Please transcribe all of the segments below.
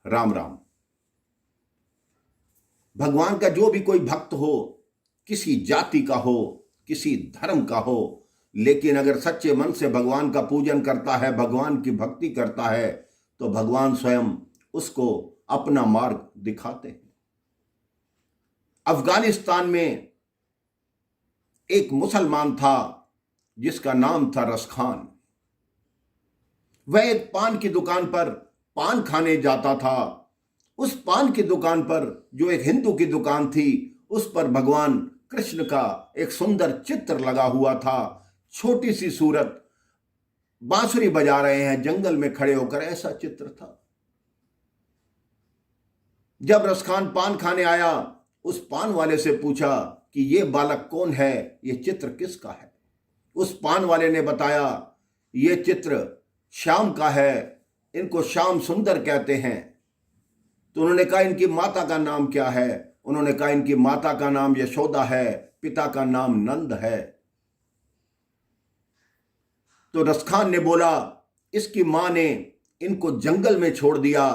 राम राम। भगवान का जो भी कोई भक्त हो, किसी जाति का हो, किसी धर्म का हो, लेकिन अगर सच्चे मन से भगवान का पूजन करता है, भगवान की भक्ति करता है, तो भगवान स्वयं उसको अपना मार्ग दिखाते हैं। अफगानिस्तान में एक मुसलमान था जिसका नाम था रस खान। वह एक पान की दुकान पर पान खाने जाता था। उस पान की दुकान पर, जो एक हिंदू की दुकान थी, उस पर भगवान कृष्ण का एक सुंदर चित्र लगा हुआ था। छोटी सी सूरत, बांसुरी बजा रहे हैं जंगल में खड़े होकर, ऐसा चित्र था। जब रसखान पान खाने आया, उस पान वाले से पूछा कि ये बालक कौन है, ये चित्र किसका है। उस पान वाले ने बताया, ये चित्र श्याम का है, इनको श्याम सुंदर कहते हैं। तो उन्होंने कहा, इनकी माता का नाम क्या है? उन्होंने कहा, इनकी माता का नाम यशोदा है, पिता का नाम नंद है। तो रसखान ने बोला, इसकी मां ने इनको जंगल में छोड़ दिया,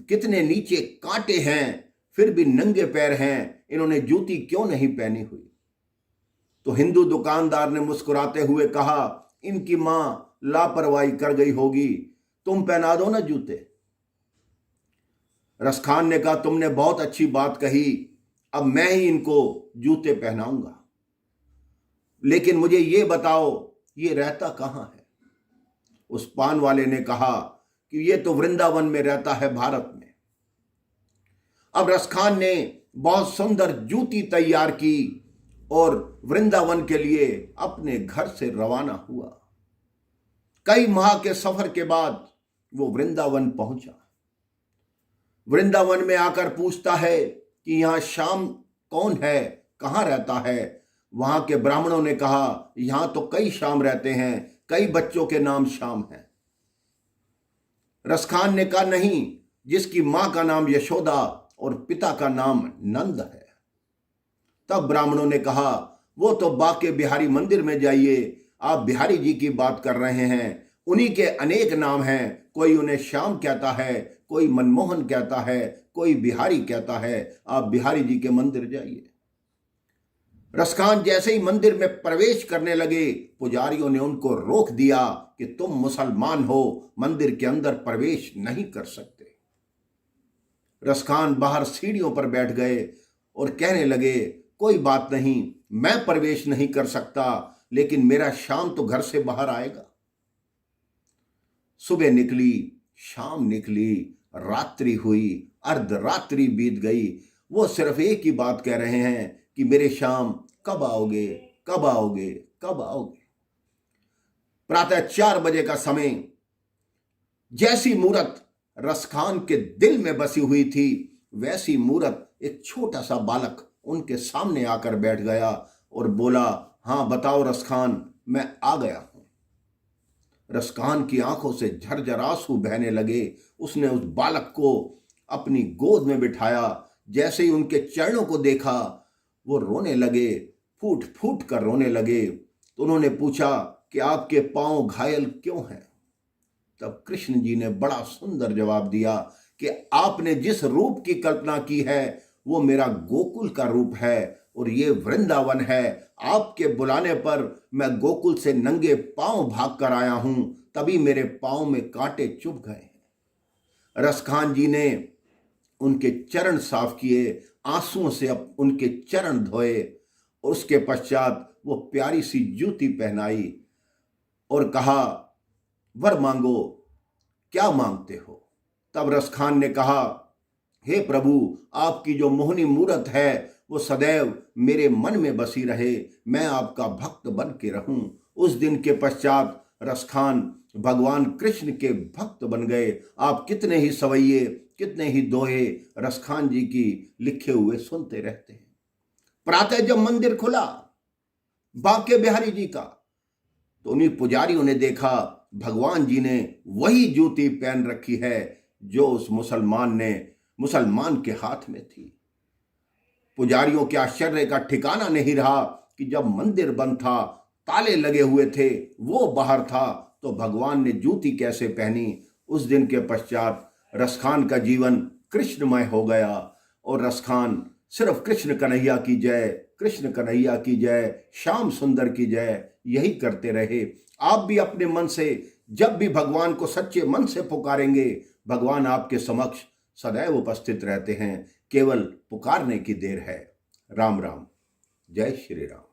कितने नीचे कांटे हैं, फिर भी नंगे पैर हैं, इन्होंने जूती क्यों नहीं पहनी हुई? तो हिंदू दुकानदार ने मुस्कुराते हुए कहा, इनकी मां लापरवाही कर गई होगी, तुम पहना दो ना जूते। रसखान ने कहा, तुमने बहुत अच्छी बात कही, अब मैं ही इनको जूते पहनाऊंगा, लेकिन मुझे ये बताओ, ये रहता कहां है? उस पान वाले ने कहा कि ये तो वृंदावन में रहता है, भारत में। अब रसखान ने बहुत सुंदर जूती तैयार की और वृंदावन के लिए अपने घर से रवाना हुआ। कई माह के सफर के बाद वो वृंदावन पहुंचा। वृंदावन में आकर पूछता है कि यहां श्याम कौन है, कहां रहता है? वहां के ब्राह्मणों ने कहा, यहां तो कई श्याम रहते हैं, कई बच्चों के नाम श्याम हैं। रसखान ने कहा, नहीं, जिसकी मां का नाम यशोदा और पिता का नाम नंद है। तब ब्राह्मणों ने कहा, वो तो बाके बिहारी मंदिर में जाइए, आप बिहारी जी की बात कर रहे हैं, उन्हीं के अनेक नाम हैं, कोई उन्हें श्याम कहता है, कोई मनमोहन कहता है, कोई बिहारी कहता है, आप बिहारी जी के मंदिर जाइए। रसखान जैसे ही मंदिर में प्रवेश करने लगे, पुजारियों ने उनको रोक दिया कि तुम मुसलमान हो, मंदिर के अंदर प्रवेश नहीं कर सकते। रसखान बाहर सीढ़ियों पर बैठ गए और कहने लगे, कोई बात नहीं, मैं प्रवेश नहीं कर सकता, लेकिन मेरा श्याम तो घर से बाहर आएगा। सुबह निकली, शाम निकली, रात्रि हुई, अर्धरात्रि बीत गई। वो सिर्फ एक ही बात कह रहे हैं कि मेरे श्याम कब आओगे, कब आओगे, कब आओगे। प्रातः 4 बजे का समय, जैसी मूरत रसखान के दिल में बसी हुई थी, वैसी मूरत एक छोटा सा बालक उनके सामने आकर बैठ गया और बोला, हाँ बताओ रसखान, मैं आ गया हूं। रसखान की आंखों से झरझर आंसू बहने लगे। उसने उस बालक को अपनी गोद में बिठाया। जैसे ही उनके चरणों को देखा, वो रोने लगे, फूट फूट कर रोने लगे। तो उन्होंने पूछा कि आपके पांव घायल क्यों हैं? तब कृष्ण जी ने बड़ा सुंदर जवाब दिया कि आपने जिस रूप की कल्पना की है, वो मेरा गोकुल का रूप है और ये वृंदावन है। आपके बुलाने पर मैं गोकुल से नंगे पांव भाग कर आया हूं, तभी मेरे पांव में कांटे चुभ गए। रसखान जी ने उनके चरण साफ किए, आंसुओं से उनके चरण धोए और उसके पश्चात वो प्यारी सी जूती पहनाई और कहा, वर मांगो, क्या मांगते हो? तब रसखान ने कहा, हे प्रभु, आपकी जो मोहनी मूरत है वो सदैव मेरे मन में बसी रहे, मैं आपका भक्त बन के रहूं। उस दिन के पश्चात रसखान भगवान कृष्ण के भक्त बन गए। आप कितने ही सवैये, कितने ही दोहे रसखान जी की लिखे हुए सुनते रहते हैं। प्रातः जब मंदिर खुला बाके बिहारी जी का, तो उन्हीं पुजारियों ने देखा भगवान जी ने वही जूती पहन रखी है जो उस मुसलमान के हाथ में थी। पुजारियों के आश्चर्य का ठिकाना नहीं रहा कि जब मंदिर बंद था, ताले लगे हुए थे, वो बाहर था, तो भगवान ने जूती कैसे पहनी। उस दिन के पश्चात रसखान का जीवन कृष्णमय हो गया और रसखान सिर्फ कृष्ण कन्हैया की जय, कृष्ण कन्हैया की जय, श्याम सुंदर की जय यही करते रहे। आप भी अपने मन से जब भी भगवान को सच्चे मन से पुकारेंगे, भगवान आपके समक्ष सदैव उपस्थित रहते हैं। केवल पुकारने की देर है। राम राम, जय श्री राम।